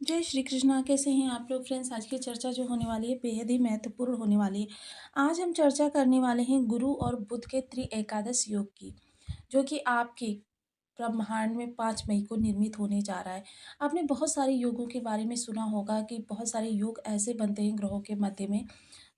जय श्री कृष्णा। कैसे हैं आप लोग फ्रेंड्स? आज की चर्चा जो होने वाली है बेहद ही महत्वपूर्ण होने वाली है। आज हम चर्चा करने वाले हैं गुरु और बुध के एकादश योग की, जो कि आपके ब्रह्मांड में 5 मई को निर्मित होने जा रहा है। आपने बहुत सारे योगों के बारे में सुना होगा कि बहुत सारे योग ऐसे बनते हैं ग्रहों के मध्य में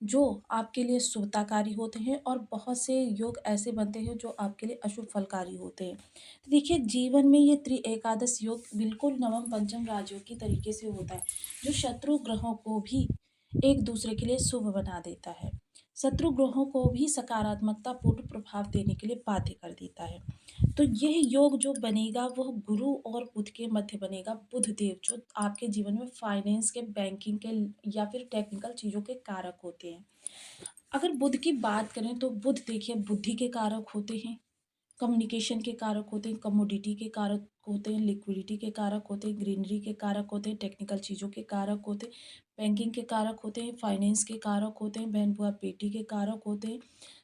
जो आपके लिए शुभताकारी होते हैं, और बहुत से योग ऐसे बनते हैं जो आपके लिए अशुभ फलकारी होते हैं। तो देखिए, जीवन में ये एकादश योग बिल्कुल नवम पंचम राजयोग की तरीके से होता है, जो शत्रु ग्रहों को भी एक दूसरे के लिए शुभ बना देता है। शत्रु ग्रहों को भी सकारात्मकता पूर्ण प्रभाव देने के लिए बाध्य कर देता है। तो यह योग जो बनेगा वह गुरु और बुध के मध्य बनेगा। बुध देव जो आपके जीवन में फाइनेंस के, बैंकिंग के या फिर टेक्निकल चीज़ों के कारक होते हैं। अगर बुध की बात करें तो बुध देखिए बुद्धि के कारक होते हैं, कम्युनिकेशन के कारक होते हैं, कमोडिटी के कारक होते हैं, लिक्विडिटी के कारक होते हैं, ग्रीनरी के कारक होते हैं, टेक्निकल चीज़ों के कारक होते हैं, बैंकिंग के कारक होते हैं, फाइनेंस के कारक होते हैं, बहन बुआ बेटी के कारक होते हैं।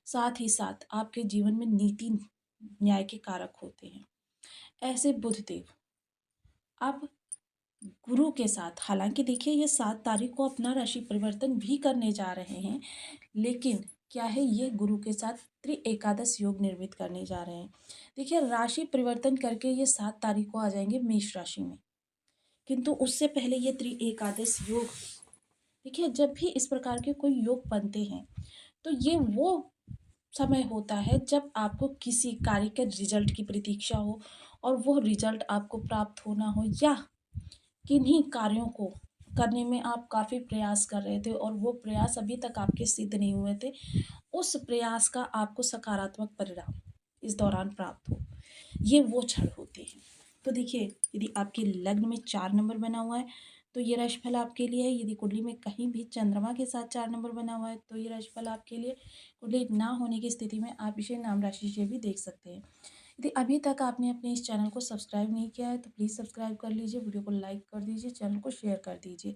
साथ ही साथ आपके जीवन में नीति न्याय के कारक होते हैं। ऐसे बुधदेव अब गुरु के साथ, हालांकि देखिए ये 7 तारीख को अपना राशि परिवर्तन भी करने जा रहे हैं, लेकिन क्या है, ये गुरु के साथ एकादश योग निर्मित करने जा रहे हैं। देखिए, राशि परिवर्तन करके ये 7 तारीख को आ जाएंगे मेष राशि में, किंतु उससे पहले ये एकादश योग, देखिए जब भी इस प्रकार के कोई योग बनते हैं तो ये वो समय होता है जब आपको किसी कार्य के रिजल्ट की प्रतीक्षा हो, और वो रिजल्ट आपको प्राप्त होना हो, या किन्हीं कार्यों को करने में आप काफ़ी प्रयास कर रहे थे और वो प्रयास अभी तक आपके सिद्ध नहीं हुए थे, उस प्रयास का आपको सकारात्मक परिणाम इस दौरान प्राप्त हो। ये वो क्षण होते हैं। तो देखिए, यदि आपके लग्न में 4 नंबर बना हुआ है तो ये राशिफल आपके लिए है। यदि कुंडली में कहीं भी चंद्रमा के साथ 4 नंबर बना हुआ है तो ये राशिफल आपके लिए। कुंडली ना होने की स्थिति में आप इसे नाम राशि से भी देख सकते हैं। यदि अभी तक आपने अपने इस चैनल को सब्सक्राइब नहीं किया है तो प्लीज़ सब्सक्राइब कर लीजिए, वीडियो को लाइक कर दीजिए, चैनल को शेयर कर दीजिए।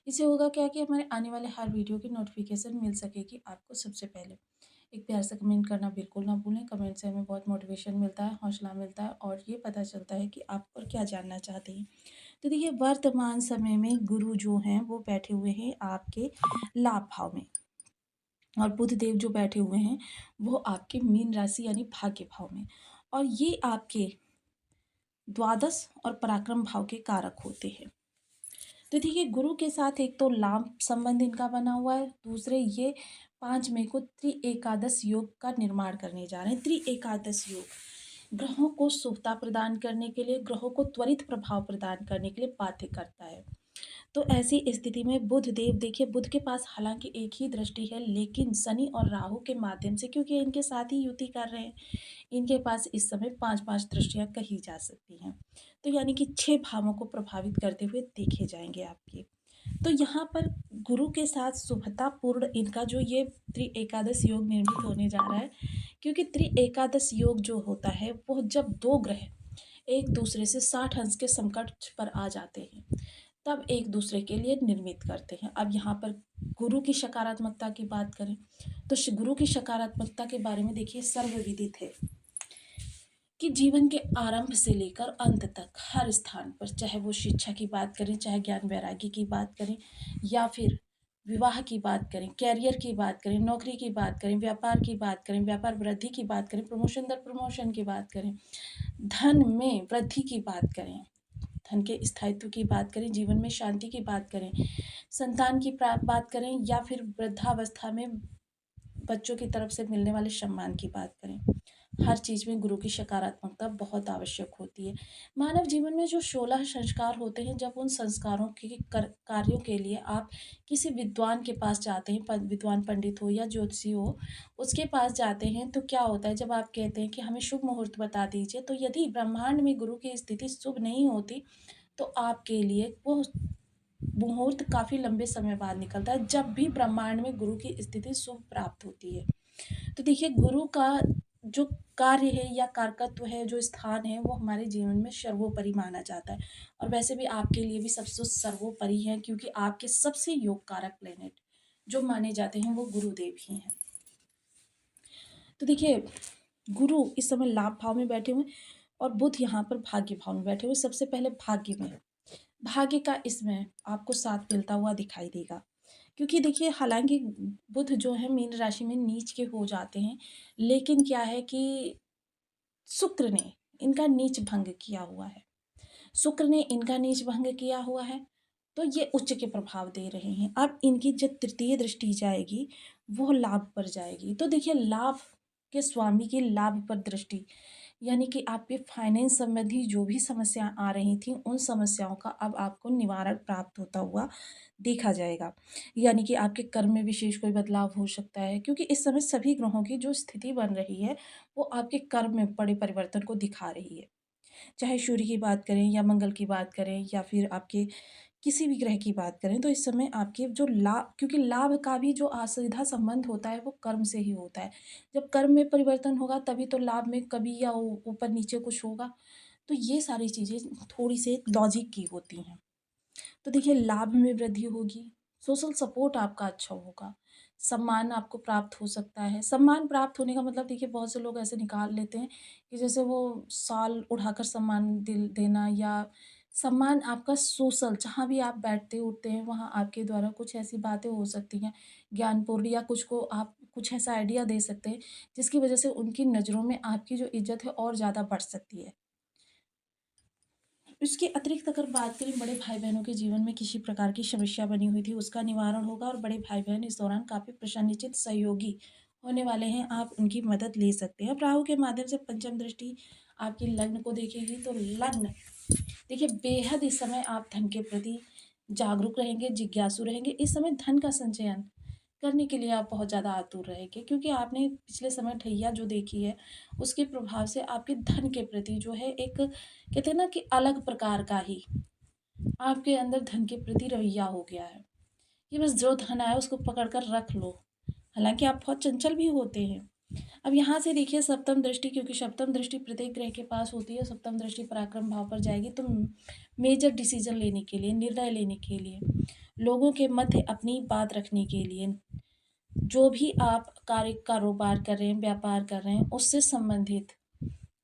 इससे होगा क्या कि हमारे आने वाले हर वीडियो की नोटिफिकेशन मिल सकेगी आपको सबसे पहले। एक प्यार से कमेंट करना बिल्कुल ना भूलें। कमेंट से हमें बहुत मोटिवेशन मिलता है, हौसला मिलता है, और ये पता चलता है कि आप और क्या जानना चाहते हैं। तो देखिए, वर्तमान समय में गुरु जो हैं वो बैठे हुए हैं आपके लाभ भाव में, और बुध देव जो बैठे हुए हैं वो आपके मीन राशि यानी भाग्य भाव में, और ये आपके द्वादश और पराक्रम भाव के कारक होते हैं। तो देखिए, गुरु के साथ एक तो लाभ संबंध इनका बना हुआ है, दूसरे ये 5 मई को एकादश योग का निर्माण करने जा रहे हैं। एकादश योग ग्रहों को शुभता प्रदान करने के लिए, ग्रहों को त्वरित प्रभाव प्रदान करने के लिए बाध्य करता है। तो ऐसी स्थिति में बुध देव, देखिए बुध के पास हालांकि एक ही दृष्टि है, लेकिन शनि और राहु के माध्यम से, क्योंकि इनके साथ ही युति कर रहे हैं, इनके पास इस समय 5-5 दृष्टियां कही जा सकती हैं। तो यानी कि 6 भावों को प्रभावित करते हुए देखे जाएंगे आपके। तो यहाँ पर गुरु के साथ शुभता पूर्ण इनका जो ये एकादश योग निर्मित होने जा रहा है, क्योंकि एकादश योग जो होता है वो जब दो ग्रह एक दूसरे से 60 अंश के समकक्ष पर आ जाते हैं तब एक दूसरे के लिए निर्मित करते हैं। अब यहाँ पर गुरु की सकारात्मकता की बात करें तो गुरु की सकारात्मकता के बारे में देखिए, सर्वविदित है कि जीवन के आरंभ से लेकर अंत तक हर स्थान पर, चाहे वो शिक्षा की बात करें, चाहे ज्ञान वैराग्य की बात करें, या फिर विवाह की बात करें, कैरियर की बात करें, नौकरी की बात करें, व्यापार की बात करें, व्यापार वृद्धि की बात करें, प्रमोशन दर प्रमोशन की बात करें, धन में वृद्धि की बात करें, धन के स्थायित्व की बात करें, जीवन में शांति की बात करें, संतान की बात करें, या फिर वृद्धावस्था में बच्चों की तरफ से मिलने वाले सम्मान की बात करें, हर चीज़ में गुरु की सकारात्मकता बहुत आवश्यक होती है। मानव जीवन में जो 16 संस्कार होते हैं, जब उन संस्कारों के कार्यों के लिए आप किसी विद्वान के पास जाते हैं, विद्वान पंडित हो या ज्योतिषी हो, उसके पास जाते हैं, तो क्या होता है, जब आप कहते हैं कि हमें शुभ मुहूर्त बता दीजिए, तो यदि ब्रह्मांड में गुरु की स्थिति शुभ नहीं होती तो आपके लिए वो मुहूर्त काफ़ी लंबे समय बाद निकलता है, जब भी ब्रह्मांड में गुरु की स्थिति शुभ प्राप्त होती है। तो देखिए, गुरु का जो कार्य है या कारकत्व है, जो स्थान है, वो हमारे जीवन में सर्वोपरि माना जाता है, और वैसे भी आपके लिए भी सबसे सर्वोपरि है, क्योंकि आपके सबसे योग कारक प्लेनेट जो माने जाते हैं वो गुरुदेव ही हैं। तो देखिए, गुरु इस समय लाभ भाव में बैठे हुए और बुध यहाँ पर भाग्य भाव में बैठे हुए। सबसे पहले भाग्य में, भाग्य का इसमें आपको साथ मिलता हुआ दिखाई देगा। क्योंकि देखिए हालाँकि बुध जो है मीन राशि में नीच के हो जाते हैं, लेकिन क्या है कि शुक्र ने इनका नीच भंग किया हुआ है। शुक्र ने इनका नीच भंग किया हुआ है, तो ये उच्च के प्रभाव दे रहे हैं। अब इनकी जो तृतीय दृष्टि जाएगी, वो लाभ पर जाएगी। तो देखिए लाभ के स्वामी की लाभ पर दृष्टि, यानी कि आपके फाइनेंस संबंधी जो भी समस्या आ रही थी, उन समस्याओं का अब आपको निवारण प्राप्त होता हुआ देखा जाएगा। यानी कि आपके कर्म में विशेष कोई बदलाव हो सकता है, क्योंकि इस समय सभी ग्रहों की जो स्थिति बन रही है, वो आपके कर्म में बड़े परिवर्तन को दिखा रही है। चाहे सूर्य की बात करें या मंगल की बात करें या फिर आपके किसी भी ग्रह की बात करें, तो इस समय आपके जो लाभ, क्योंकि लाभ का भी जो सीधा संबंध होता है वो कर्म से ही होता है। जब कर्म में परिवर्तन होगा तभी तो लाभ में कभी या ऊपर नीचे कुछ होगा। तो ये सारी चीज़ें थोड़ी सी लॉजिक की होती हैं। तो देखिए लाभ में वृद्धि होगी, सोशल सपोर्ट आपका अच्छा होगा, सम्मान आपको प्राप्त हो सकता है। सम्मान प्राप्त होने का मतलब देखिए बहुत से लोग ऐसे निकाल लेते हैं कि जैसे वो शाल उठाकर सम्मान दिल देना, या सम्मान आपका सोशल जहाँ भी आप बैठते उठते हैं वहाँ आपके द्वारा कुछ ऐसी बातें हो सकती हैं ज्ञानपूर्ण, या कुछ को आप कुछ ऐसा आइडिया दे सकते हैं जिसकी वजह से उनकी नज़रों में आपकी जो इज्जत है और ज़्यादा बढ़ सकती है। इसके अतिरिक्त अगर बात करें बड़े भाई-बहनों के जीवन में किसी प्रकार की समस्या बनी हुई थी, उसका निवारण होगा और बड़े भाई-बहन इस दौरान काफ़ी प्रसन्नचित्त सहयोगी होने वाले हैं, आप उनकी मदद ले सकते हैं। अब राहु के माध्यम से पंचम दृष्टि आपकी लग्न को देखेगी, तो लग्न देखिए बेहद इस समय आप धन के प्रति जागरूक रहेंगे, जिज्ञासु रहेंगे। इस समय धन का संचयन करने के लिए आप बहुत ज़्यादा आतुर रहेंगे, क्योंकि आपने पिछले समय ठैया जो देखी है, उसके प्रभाव से आपके धन के प्रति जो है एक कहते हैं ना कि अलग प्रकार का ही आपके अंदर धन के प्रति रवैया हो गया है कि बस जो धन आया उसको पकड़ कर रख लो। हालाँकि आप बहुत चंचल भी होते हैं। अब यहाँ से देखिए सप्तम दृष्टि, क्योंकि सप्तम दृष्टि प्रत्येक ग्रह के पास होती है, सप्तम दृष्टि पराक्रम भाव पर जाएगी, तो मेजर डिसीजन लेने के लिए, निर्णय लेने के लिए, लोगों के मध्य अपनी बात रखने के लिए, जो भी आप कार्य कारोबार कर रहे हैं, व्यापार कर रहे हैं, उससे संबंधित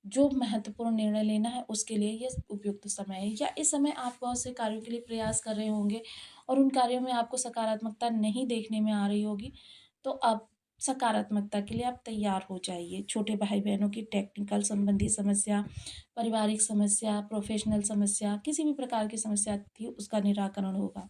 जो महत्वपूर्ण निर्णय लेना है उसके लिए ये उपयुक्त समय है। या इस समय आप बहुत से कार्यों के लिए प्रयास कर रहे होंगे और उन कार्यों में आपको सकारात्मकता नहीं देखने में आ रही होगी, तो अब सकारात्मकता के लिए आप तैयार हो जाइए। छोटे भाई-बहनों की टेक्निकल संबंधी समस्या, पारिवारिक समस्या, प्रोफ़ेशनल समस्या, किसी भी प्रकार की समस्या थी उसका निराकरण होगा।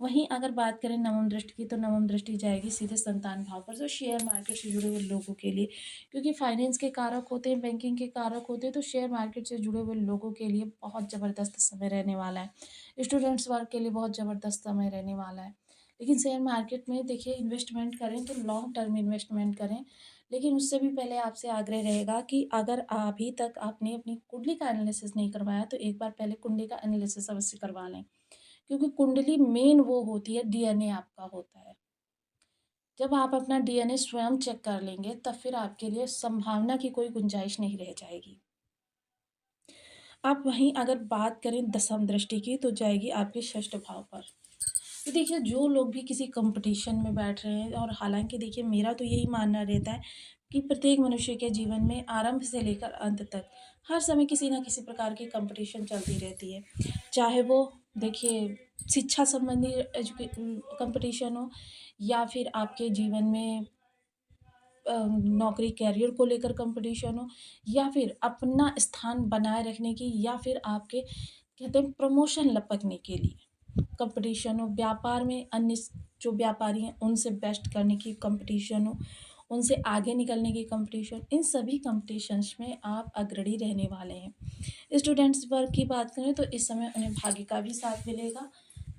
वहीं अगर बात करें नवम दृष्टि की, तो नवम दृष्टि जाएगी सीधे संतान भाव पर, जो शेयर मार्केट से जुड़े हुए लोगों के लिए, क्योंकि फाइनेंस के कारक होते हैं, बैंकिंग के कारक होते हैं, तो शेयर मार्केट से जुड़े हुए लोगों के लिए बहुत ज़बरदस्त समय रहने वाला है। स्टूडेंट्स वर्ग के लिए बहुत ज़बरदस्त समय रहने वाला है। लेकिन शेयर मार्केट में देखिए इन्वेस्टमेंट करें तो लॉन्ग टर्म इन्वेस्टमेंट करें। लेकिन उससे भी पहले आपसे आग्रह रहेगा कि अगर अभी तक आपने अपनी कुंडली का एनालिसिस नहीं करवाया, तो एक बार पहले कुंडली का एनालिसिस अवश्य करवा लें। क्योंकि कुंडली मेन वो होती है, डीएनए आपका होता है। जब आप अपना डीएनए स्वयं चेक कर लेंगे, तब फिर आपके लिए संभावना की कोई गुंजाइश नहीं रह जाएगी। आप वहीं अगर बात करें दसम दृष्टि की, तो जाएगी आपके षष्ठ भाव पर। तो देखिए जो लोग भी किसी कॉम्पिटिशन में बैठ रहे हैं, और हालाँकि देखिए मेरा तो यही मानना रहता है कि प्रत्येक मनुष्य के जीवन में आरंभ से लेकर अंत तक हर समय किसी न किसी प्रकार की कॉम्पिटिशन चलती रहती है। चाहे वो देखिए शिक्षा संबंधी कॉम्पिटिशन हो, या फिर आपके जीवन में नौकरी करियर को लेकर कॉम्पिटिशन हो, या फिर अपना स्थान बनाए रखने की, या फिर आपके कहते हैं प्रमोशन लपकने के लिए कॉम्पिटिशन हो, व्यापार में अन्य जो व्यापारी हैं उनसे बेस्ट करने की कॉम्पिटिशन हो, उनसे आगे निकलने की कॉम्पिटिशन, इन सभी कॉम्पिटिशन्स में आप अग्रणी रहने वाले हैं। स्टूडेंट्स वर्ग की बात करें तो इस समय उन्हें भाग्य का भी साथ मिलेगा।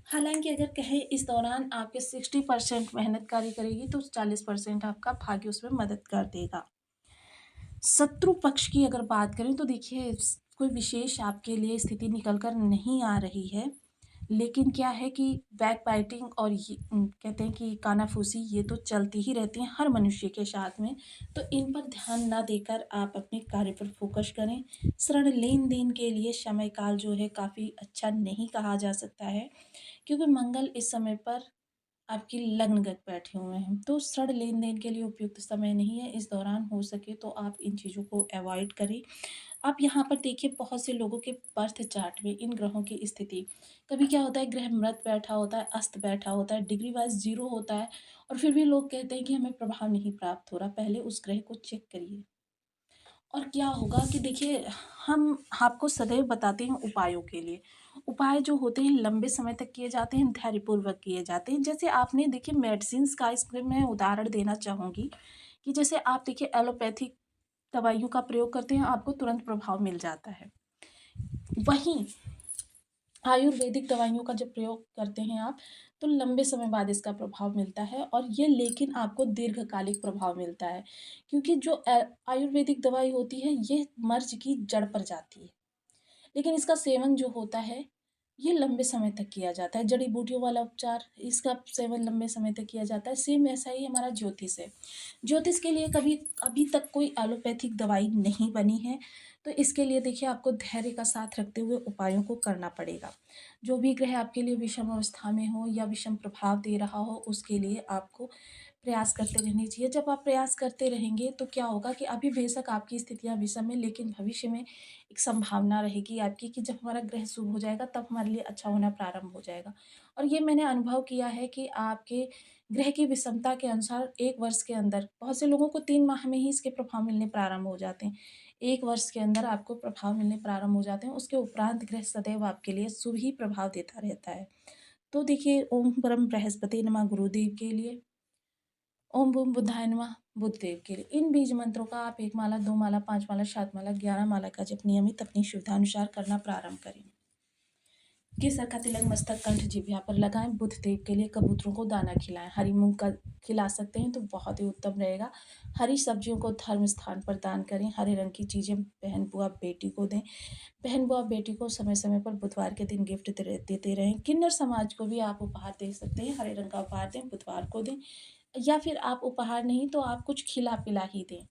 हालाँकि अगर कहें इस दौरान आपके 60% मेहनत कार्य करेगी, तो 40% आपका भाग्य उसमें मदद कर देगा। शत्रु पक्ष की अगर बात करें तो देखिए कोई विशेष आपके लिए स्थिति निकल कर नहीं आ रही है। लेकिन क्या है कि बैकबाइटिंग और ये कहते हैं कि कानाफूसी, ये तो चलती ही रहती हैं हर मनुष्य के साथ में। तो इन पर ध्यान ना देकर आप अपने कार्य पर फ़ोकस करें। ऋण लेन-देन के लिए समय काल जो है काफ़ी अच्छा नहीं कहा जा सकता है, क्योंकि मंगल इस समय पर आपकी लग्नगत बैठे हुए हैं, तो ऋण लेन-देन के लिए उपयुक्त समय नहीं है। इस दौरान हो सके तो आप इन चीज़ों को अवॉइड करें। आप यहाँ पर देखिए बहुत से लोगों के बर्थ चार्ट में इन ग्रहों की स्थिति, कभी क्या होता है ग्रह मृत बैठा होता है, अस्त बैठा होता है, डिग्री वाइज़ 0 होता है और फिर भी लोग कहते हैं कि हमें प्रभाव नहीं प्राप्त हो रहा। पहले उस ग्रह को चेक करिए। और क्या होगा कि देखिए हम आपको सदैव बताते हैं उपायों के लिए। उपाय जो होते हैं लंबे समय तक किए जाते हैं, धैर्यपूर्वक किए जाते हैं। जैसे आपने देखिए मेडिसिन्स का इसमें मैं उदाहरण देना चाहूँगी कि जैसे आप देखिए एलोपैथिक दवाइयों का प्रयोग करते हैं, आपको तुरंत प्रभाव मिल जाता है। वहीं आयुर्वेदिक दवाइयों का जब प्रयोग करते हैं आप, तो लंबे समय बाद इसका प्रभाव मिलता है और ये लेकिन आपको दीर्घकालिक प्रभाव मिलता है। क्योंकि जो आयुर्वेदिक दवाई होती है, ये मर्ज़ की जड़ पर जाती है। लेकिन इसका सेवन जो होता है, ये लंबे समय तक किया जाता है। जड़ी-बूटियों वाला उपचार, इसका सेवन लंबे समय तक किया जाता है। सेम ऐसा ही हमारा ज्योतिष है। ज्योतिष के लिए कभी अभी तक कोई एलोपैथिक दवाई नहीं बनी है, तो इसके लिए देखिए आपको धैर्य का साथ रखते हुए उपायों को करना पड़ेगा। जो भी ग्रह आपके लिए विषम अवस्था में हो या विषम प्रभाव दे रहा हो, उसके लिए आपको प्रयास करते रहने चाहिए। जब आप प्रयास करते रहेंगे तो क्या होगा कि अभी बेशक आपकी स्थितियाँ विषम है, लेकिन भविष्य में एक संभावना रहेगी आपकी कि जब हमारा ग्रह शुभ हो जाएगा तब हमारे लिए अच्छा होना प्रारंभ हो जाएगा। और ये मैंने अनुभव किया है कि आपके ग्रह की विषमता के अनुसार 1 वर्ष के अंदर बहुत से लोगों को 3 माह में ही इसके प्रभाव मिलने प्रारंभ हो जाते हैं। 1 वर्ष के अंदर आपको प्रभाव मिलने प्रारंभ हो जाते हैं, उसके उपरांत ग्रह सदैव आपके लिए शुभ ही प्रभाव देता रहता है। तो देखिए ओम परम बृहस्पति नमः गुरुदेव के लिए, ओम बूम बुद्धाय नमः बुद्धदेव के लिए। इन बीज मंत्रों का आप 1 माला, 2 माला, 5 माला, 7 माला, 11 माला का जप नियमित अपनी सुविधानुसार करना प्रारंभ करें। केसर का तिलक मस्तक, कंठ, जिह्वा पर लगाएं। बुध देव के लिए कबूतरों को दाना खिलाएं। हरी मूंग का खिला सकते हैं तो बहुत ही उत्तम रहेगा। हरी सब्जियों को धर्म स्थान पर दान करें। हरे रंग की चीज़ें बहन बुआ बेटी को दें। बहन बुआ बेटी को समय समय पर बुधवार के दिन गिफ्ट देते रहें। किन्नर समाज को भी आप उपहार दे सकते हैं। हरे रंग का उपहार दें, बुधवार को दें, या फिर आप उपहार नहीं तो आप कुछ खिला पिला ही दें।